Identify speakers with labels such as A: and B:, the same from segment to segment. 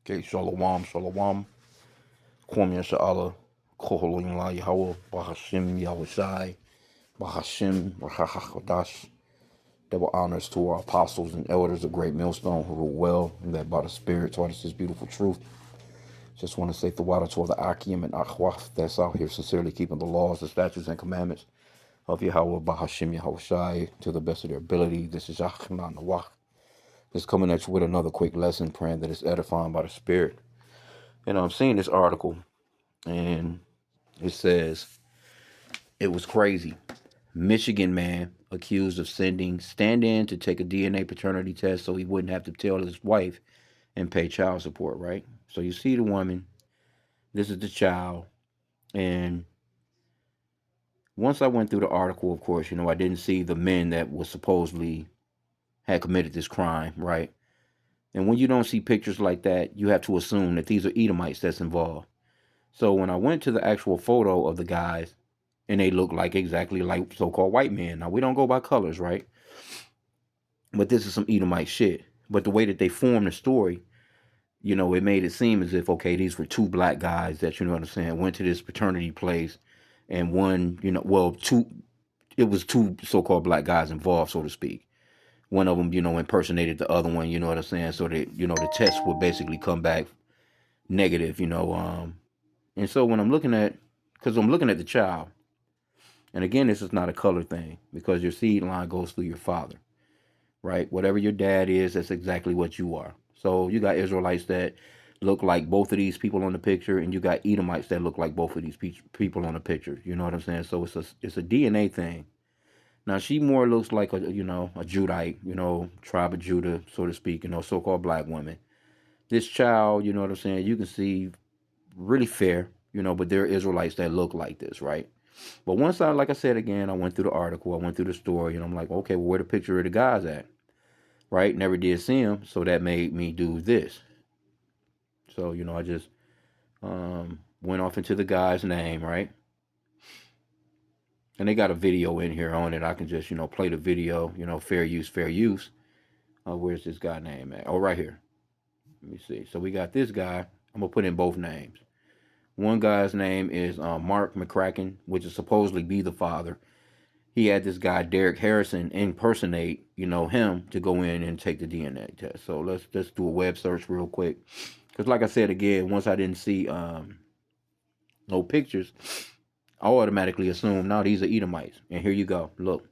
A: Okay, shalom, shalom. Kwam Yasha'Allah, Koholin La Yahweh, Bahashim Yahushai, Bahashim Rahachakodash. Double honors to our apostles and elders of Great Millstone who rule well and that by the Spirit taught us this beautiful truth. Just want to say the water to all the H.I.M and Akhwaf that's out here sincerely keeping the laws, the statutes, and commandments of Yahweh, Bahashim Yahushai, to the best of their ability. This is Yachnan Nawach. Just coming at you with another quick lesson, praying that it's edifying by the Spirit. And I'm seeing this article, and it says, it was crazy. Michigan man accused of sending stand-in to take a DNA paternity test so he wouldn't have to tell his wife and pay child support, right? So you see the woman, this is the child, and once I went through the article, of course, I didn't see the men that was supposedly had committed this crime, right? And when you don't see pictures like that, you have to assume that these are Edomites that's involved. So when I went to the actual photo of the guys, and they look like exactly like so-called white men. Now, we don't go by colors, right? But this is some Edomite shit. But the way that they formed the story, it made it seem as if, okay, these were two black guys that, you know what I'm saying, went to this paternity place, and one, it was two so-called black guys involved, so to speak. One of them, impersonated the other one, you know what I'm saying? So that, the test would basically come back negative, and so when because I'm looking at the child, and again, this is not a color thing because your seed line goes through your father, right? Whatever your dad is, that's exactly what you are. So you got Israelites that look like both of these people on the picture, and you got Edomites that look like both of these people on the picture. You know what I'm saying? So it's a DNA thing. Now she more looks like a Judite, tribe of Judah, so to speak, so-called black woman. This child, you know what I'm saying? You can see really fair, but there are Israelites that look like this, right? But once like I said again, I went through the article, I went through the story, and I'm like, okay, well, where the picture of the guys at? Right? Never did see him, so that made me do this. So, I just went off into the guy's name, right? And they got a video in here on it. I can just, play the video, fair use, fair use. Where's this guy name at? Oh, right here. Let me see. So we got this guy. I'm going to put in both names. One guy's name is Mark McCracken, which is supposedly be the father. He had this guy Derek Harrison impersonate, him to go in and take the DNA test. So let's do a web search real quick, because like I said again, once I didn't see no pictures, I automatically assumed now these are Edomites. And here you go. Look,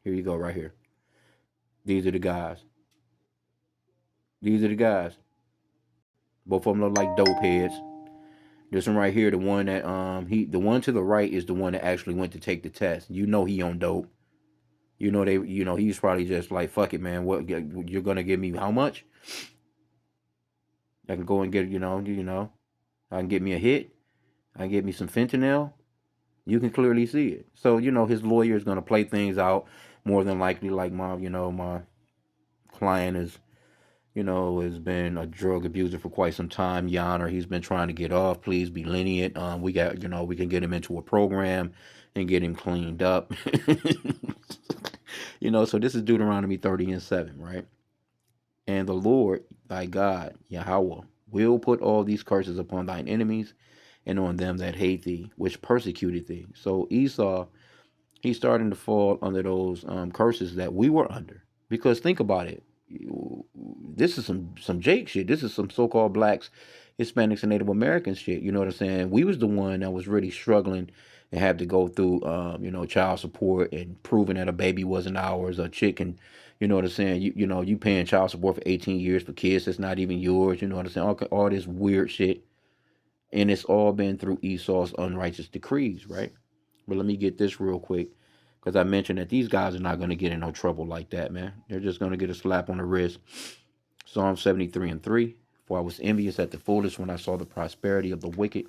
A: here you go right here. These are the guys. These are the guys. Both of them look like dope heads. This one right here, the one that the one to the right is the one that actually went to take the test. He on dope. He's probably just like, fuck it, man. What you're gonna give me? How much? I can go and get, I can get me a hit. I can get me some fentanyl. You can clearly see it. So, his lawyer is gonna play things out more than likely. Like my client is, has been a drug abuser for quite some time. Yonder, he's been trying to get off. Please be lenient. We got, we can get him into a program and get him cleaned up. So this is Deuteronomy 30:7, right? And the Lord thy God, Yahweh, will put all these curses upon thine enemies and on them that hate thee, which persecuted thee. So Esau, he's starting to fall under those curses that we were under. Because think about it. This is some Jake shit. This is some so-called blacks, Hispanics, and Native American shit. You know what I'm saying? We was the one that was really struggling and had to go through, child support and proving that a baby wasn't ours, a chicken. You know what I'm saying? You paying child support for 18 years for kids that's not even yours. You know what I'm saying? All this weird shit. And it's all been through Esau's unrighteous decrees, right? But let me get this real quick, because I mentioned that these guys are not going to get in no trouble like that, man. They're just going to get a slap on the wrist. Psalm 73:3. For I was envious at the foolish when I saw the prosperity of the wicked.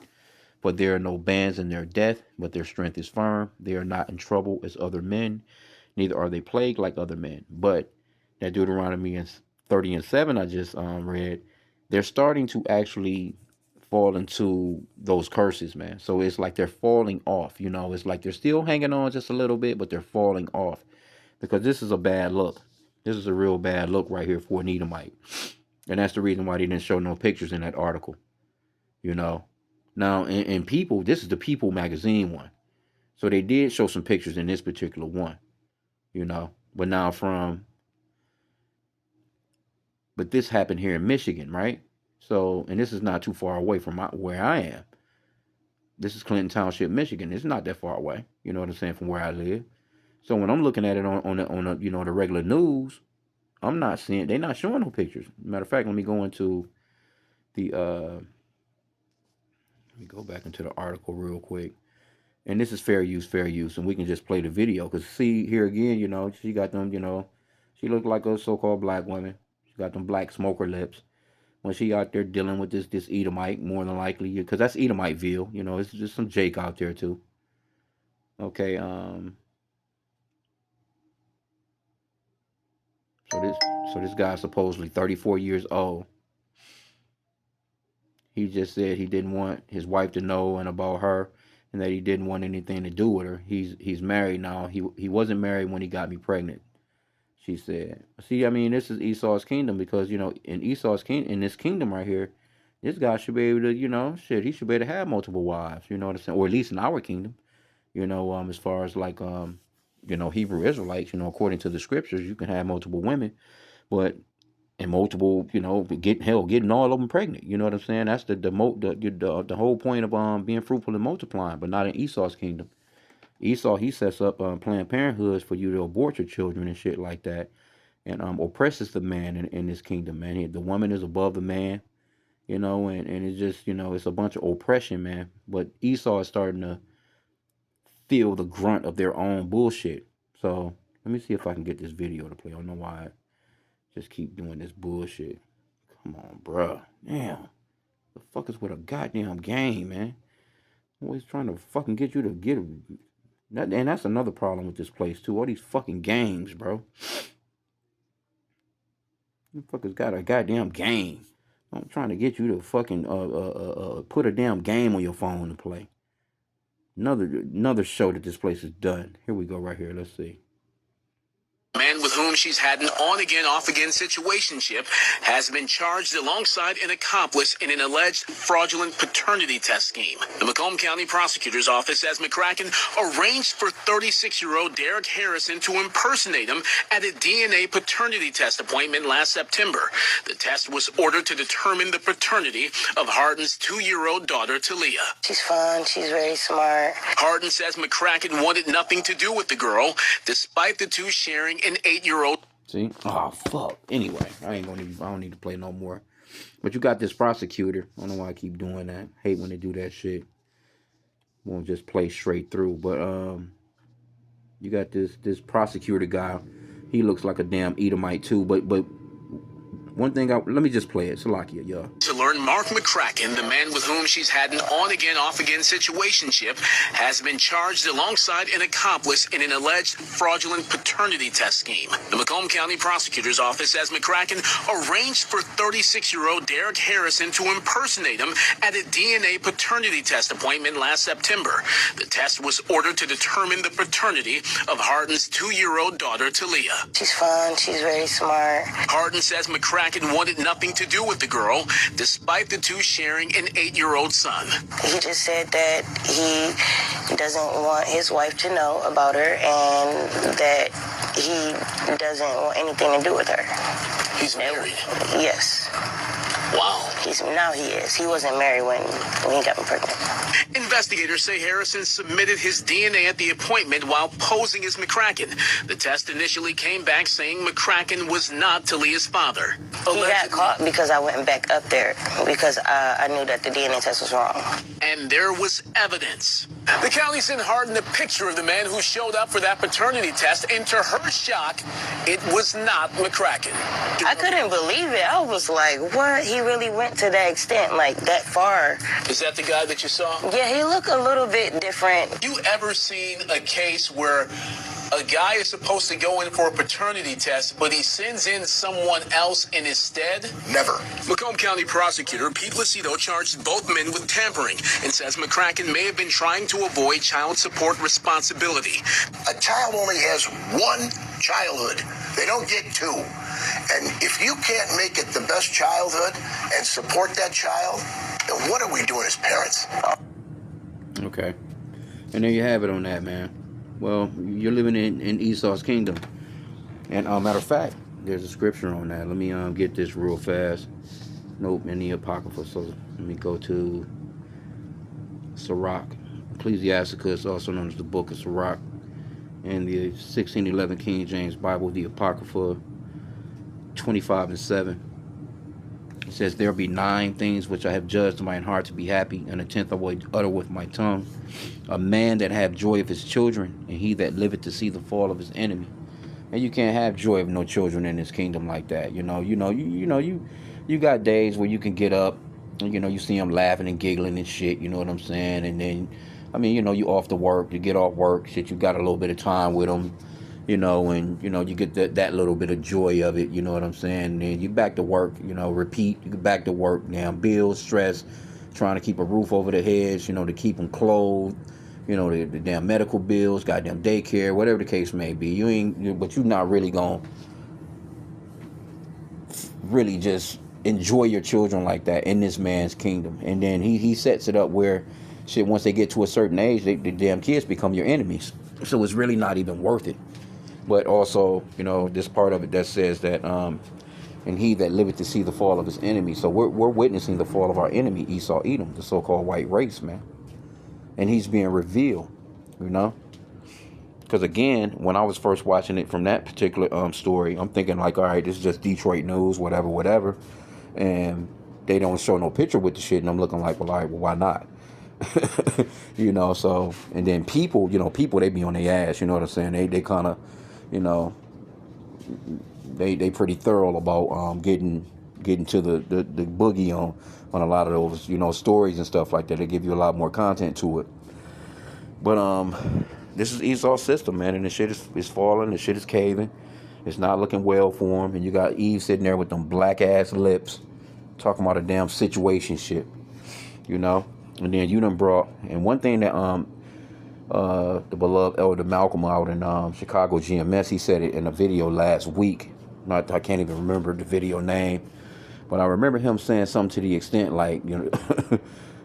A: For there are no bands in their death, but their strength is firm. They are not in trouble as other men, neither are they plagued like other men. But that Deuteronomy 30:7 I just read, they're starting to actually fall into those curses, man. So it's like they're falling off, it's like they're still hanging on just a little bit, but they're falling off because this is a bad look. This is a real bad look right here for an Edomite. And that's the reason why they didn't show no pictures in that article, you know. Now, in People, this is the People magazine one. So they did show some pictures in this particular one, you know. But now but this happened here in Michigan, right? So, and this is not too far away from where I am. This is Clinton Township, Michigan. It's not that far away, you know what I'm saying, from where I live. So when I'm looking at it on you know, the regular news, I'm not seeing, they're not showing no pictures. Matter of fact, let me go into the let me go back into the article real quick. And this is fair use, and we can just play the video. Cause see here again, you know, she got them, you know, she looked like a so-called black woman. She got them black smoker lips. When she out there dealing with this Edomite, more than likely, because that's Edomiteville, you know, it's just some Jake out there too. Okay, so this guy's supposedly 34 years old. He just said he didn't want his wife to know and about her, and that he didn't want anything to do with her. He's married now. He wasn't married when he got me pregnant. She said. See, I mean, this is Esau's kingdom, because you know, in Esau's kingdom, in this kingdom right here, this guy should be able to, you know, shit, he should be able to have multiple wives. You know what I'm saying? Or at least in our kingdom, you know, as far as like you know, Hebrew Israelites, you know, according to the scriptures, you can have multiple women, but and multiple, you know, getting all of them pregnant. You know what I'm saying? That's the whole point of being fruitful and multiplying, but not in Esau's kingdom. Esau, he sets up Planned Parenthoods for you to abort your children and shit like that, and oppresses the man in this kingdom, man. The woman is above the man, you know, and it's just, you know, it's a bunch of oppression, man. But Esau is starting to feel the grunt of their own bullshit. So let me see if I can get this video to play. I don't know why I just keep doing this bullshit. Come on, bruh. Damn. The fuck is with a goddamn game, man? Always trying to fucking get you to get that, and that's another problem with this place too. All these fucking games, bro. You fuckers got a goddamn game. I'm trying to get you to fucking put a damn game on your phone to play. Another show that this place has done. Here we go, right here. Let's see.
B: Man with whom she's had an on-again, off-again situationship has been charged alongside an accomplice in an alleged fraudulent paternity test scheme. The Macomb County Prosecutor's Office says McCracken arranged for 36-year-old Derek Harrison to impersonate him at a DNA paternity test appointment last September. The test was ordered to determine the paternity of Hardin's 2-year-old daughter, Talia.
C: She's fun. She's very smart.
B: Hardin says McCracken wanted nothing to do with the girl, despite the two sharing an 8-year-old.
A: See? Oh, fuck. Anyway, I don't need to play no more. But you got this prosecutor. I don't know why I keep doing that. Hate when they do that shit. Won't just play straight through. But you got this prosecutor guy. He looks like a damn Edomite too. But one thing, let me just play it. Salakia, y'all.
B: To learn, Mark McCracken, the man with whom she's had an on-again, off-again situationship, has been charged alongside an accomplice in an alleged fraudulent paternity test scheme. The Macomb County Prosecutor's Office says McCracken arranged for 36-year-old Derek Harrison to impersonate him at a DNA paternity test appointment last September. The test was ordered to determine the paternity of Hardin's 2-year-old daughter, Talia.
C: She's fun. She's very smart.
B: Hardin says McCracken wanted nothing to do with the girl, despite the two sharing an 8-year-old son.
C: He just said that he doesn't want his wife to know about her and that he doesn't want anything to do with her.
B: He's married?
C: Yes.
B: Wow.
C: Now he is. He wasn't married when he got me pregnant.
B: Investigators say Harrison submitted his DNA at the appointment while posing as McCracken. The test initially came back saying McCracken was not Talia's father.
C: He got caught because I went back up there because I knew that the DNA test was wrong.
B: And there was evidence. The county sent Hardin a picture of the man who showed up for that paternity test, and to her shock, it was not McCracken.
C: I couldn't believe it. I was like, what? He really went to that extent, like that far.
B: Is that the guy that you saw?
C: Yeah, he looked a little bit different.
B: You ever seen a case where a guy is supposed to go in for a paternity test, but he sends in someone else in his stead?
D: Never.
B: Macomb County Prosecutor Pete Placido charged both men with tampering and says McCracken may have been trying to avoid child support responsibility.
D: A child only has one childhood. They don't get two. And if you can't make it the best childhood and support that child, then what are we doing as parents?
A: Okay. And there you have it on that, man. Well, you're living in Esau's kingdom. And matter of fact, there's a scripture on that. Let me get this real fast. Nope, in the Apocrypha. So let me go to Sirach. Ecclesiasticus, also known as the Book of Sirach. In the 1611 King James Bible, the Apocrypha 25 and 7. It says, there be 9 things which I have judged in mine heart to be happy, and a 10th I will utter with my tongue. A man that have joy of his children, and he that liveth to see the fall of his enemy. And you can't have joy of no children in this kingdom like that. You got days where you can get up, and you see them laughing and giggling and shit. You know what I'm saying? And then, you off to work, you get off work, shit. You got a little bit of time with them. And you get that little bit of joy of it, you know what I'm saying? And then you back to work, repeat, you get back to work, damn bills, stress, trying to keep a roof over their heads, to keep them clothed, the damn medical bills, goddamn daycare, whatever the case may be. But you're not really gonna really just enjoy your children like that in this man's kingdom. And then he sets it up where shit, once they get to a certain age, the damn kids become your enemies. So it's really not even worth it. But also, this part of it that says that, and he that liveth to see the fall of his enemy. So we're witnessing the fall of our enemy, Esau, Edom, the so-called white race, man. And he's being revealed, Because again, when I was first watching it from that particular story, I'm thinking like, all right, this is just Detroit news, whatever. And they don't show no picture with the shit. And I'm looking like, well, all right, well, why not? So, and then people, they be on their ass, you know what I'm saying? They kind of, they pretty thorough about getting to the boogie on a lot of those stories and stuff like that. They give you a lot more content to it. But this is Esau's system, man, and the shit is falling, the shit is caving. It's not looking well for him, and you got Eve sitting there with them black ass lips talking about a damn situation shit, and then you done brought, and one thing that the beloved Elder Malcolm out in Chicago GMS, he said it in a video last week. I can't even remember the video name, but I remember him saying something to the extent like, the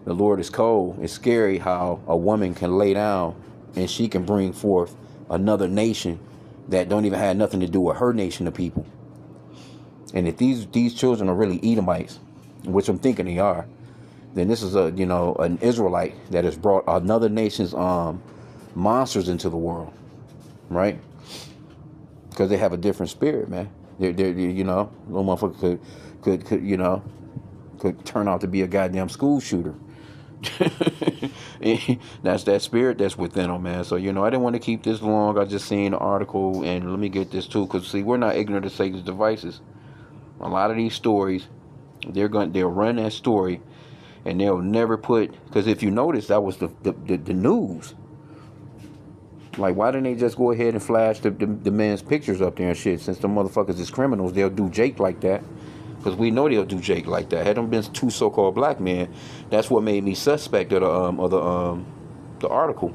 A: Lord is cold. It's scary how a woman can lay down and she can bring forth another nation that don't even have nothing to do with her nation of people. And if these children are really Edomites, which I'm thinking they are, then this is an Israelite that has brought another nation's monsters into the world, right? Because they have a different spirit, man. They're little motherfucker could turn out to be a goddamn school shooter. That's that spirit that's within them, man. So I didn't want to keep this long. I just seen the article, and let me get this too, because see, we're not ignorant of Satan's devices. A lot of these stories, they'll run that story, and they'll never put, because if you notice, that was the news. Like, why didn't they just go ahead and flash the man's pictures up there and shit? Since the motherfuckers is criminals, they'll do Jake like that. Because we know they'll do Jake like that. Had them been 2 so-called black men, that's what made me suspect of the article.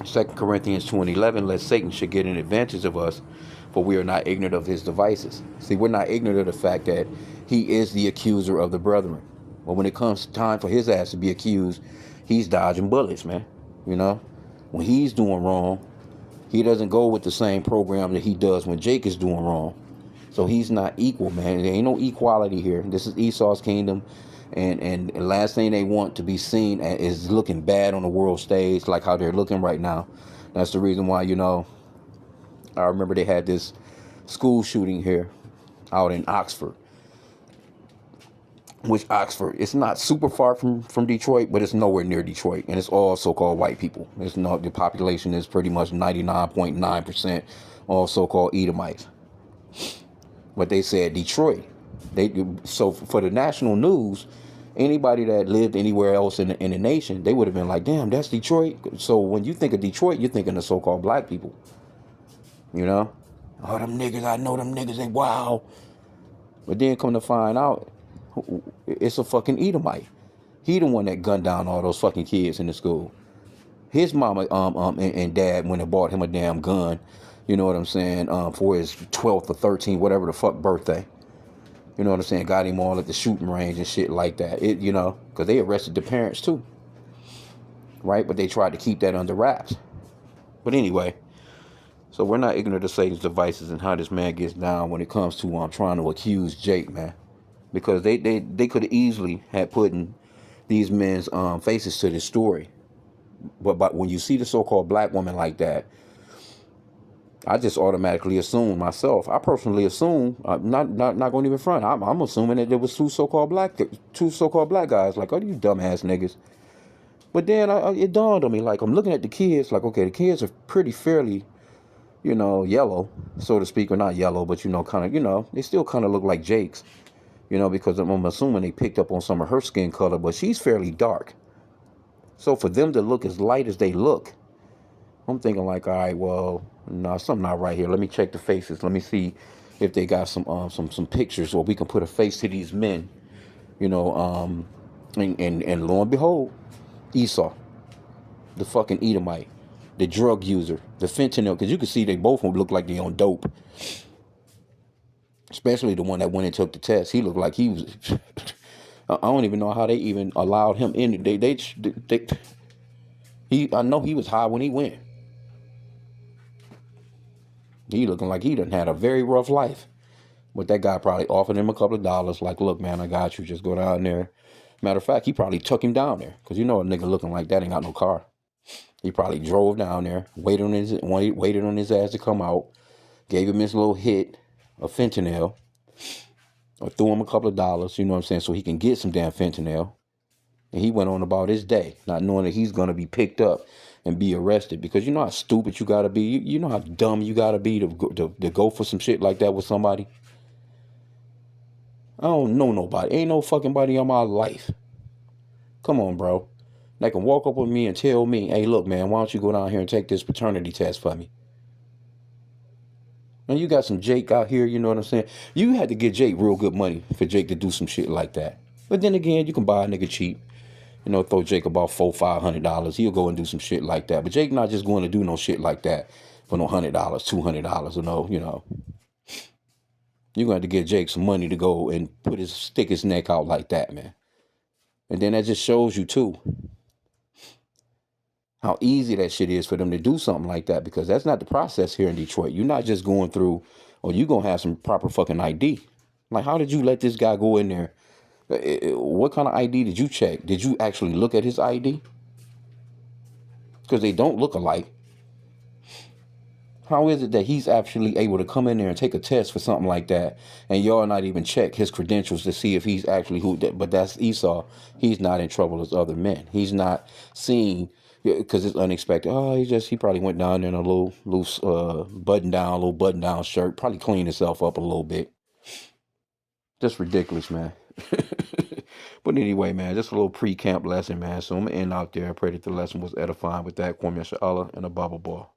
A: 2 Corinthians 2:11, lest Satan should get an advantage of us, for we are not ignorant of his devices. See, we're not ignorant of the fact that he is the accuser of the brethren. But when it comes time for his ass to be accused, he's dodging bullets, man. When he's doing wrong, he doesn't go with the same program that he does when Jake is doing wrong. So he's not equal, man. There ain't no equality here. This is Esau's kingdom. And the last thing they want to be seen is looking bad on the world stage, like how they're looking right now. That's the reason why, I remember they had this school shooting here out in Oxford. Which Oxford, it's not super far from Detroit, but it's nowhere near Detroit. And it's all so-called white people. The population is pretty much 99.9% all so-called Edomites. But they said Detroit. So for the national news, anybody that lived anywhere else in the nation, they would have been like, damn, that's Detroit. So when you think of Detroit, you're thinking of so-called black people. Oh, them niggas, I know them niggas ain't wow. But then come to find out, it's a fucking Edomite. He the one that gunned down all those fucking kids in the school. His mama and dad went and bought him a damn gun You know what I'm saying? For his 12th or 13th, whatever the fuck birthday. You know what I'm saying? Got him all at the shooting range and shit like that. Because they arrested the parents too, right? But they tried to keep that under wraps. But anyway, so we're not ignorant of Satan's devices and how this man gets down when it comes to trying to accuse Jake, man. Because they could have easily had put in these men's faces to this story. But when you see the so-called black woman like that, I just automatically assume myself. I personally assume, not going to even front. I'm assuming that there was two so-called black guys. Like, oh, you dumbass niggas. But then it dawned on me, like, I'm looking at the kids, like, okay, the kids are pretty fairly, yellow, so to speak, or not yellow, but kind of, they still kind of look like Jake's, because I'm assuming they picked up on some of her skin color, but she's fairly dark. So for them to look as light as they look, I'm thinking like, all right, well, no, something not right here. Let me check the faces. Let me see if they got some pictures, or we can put a face to these men, and lo and behold, Esau, the fucking Edomite, the drug user, the fentanyl, because you can see they both look like they on dope. Especially the one that went and took the test. He looked like he was. I don't even know how they even allowed him in. I know he was high when he went. He looking like he done had a very rough life. But that guy probably offered him a couple of dollars. Like, look, man, I got you. Just go down there. Matter of fact, he probably took him down there. Because a nigga looking like that ain't got no car. He probably drove down there, waited on his ass to come out, gave him his little hit of fentanyl, or threw him a couple of dollars, you know what I'm saying, so he can get some damn fentanyl. And he went on about his day, not knowing that he's going to be picked up and be arrested. Because you know how stupid you got to be. You know how dumb you got to be to go for some shit like that with somebody. I don't know nobody. Ain't no fucking body on my life. Come on, bro. They can walk up with me and tell me, hey, look, man, why don't you go down here and take this paternity test for me? And you got some Jake out here, you know what I'm saying? You had to get Jake real good money for Jake to do some shit like that. But then again, you can buy a nigga cheap. Throw Jake about $400-$500. He'll go and do some shit like that. But Jake not just going to do no shit like that for no $100, $200, or no, You're going to have to get Jake some money to go and stick his neck out like that, man. And then that just shows you, too, how easy that shit is for them to do something like that, because that's not the process here in Detroit. You're not just going through, or you're going to have some proper fucking ID. Like, how did you let this guy go in there? What kind of ID did you check? Did you actually look at his ID? Because they don't look alike. How is it that he's actually able to come in there and take a test for something like that, and y'all not even check his credentials to see if he's actually who? But that's Esau. He's not in trouble as other men. He's not seen because it's unexpected. Oh, he probably went down there in a little loose button down shirt. Probably cleaned himself up a little bit. Just ridiculous, man. But anyway, man, just a little pre-camp lesson, man. So I'm going to end out there. I pray that the lesson was edifying with that. Kwame Yasha Allah and a Bible ball.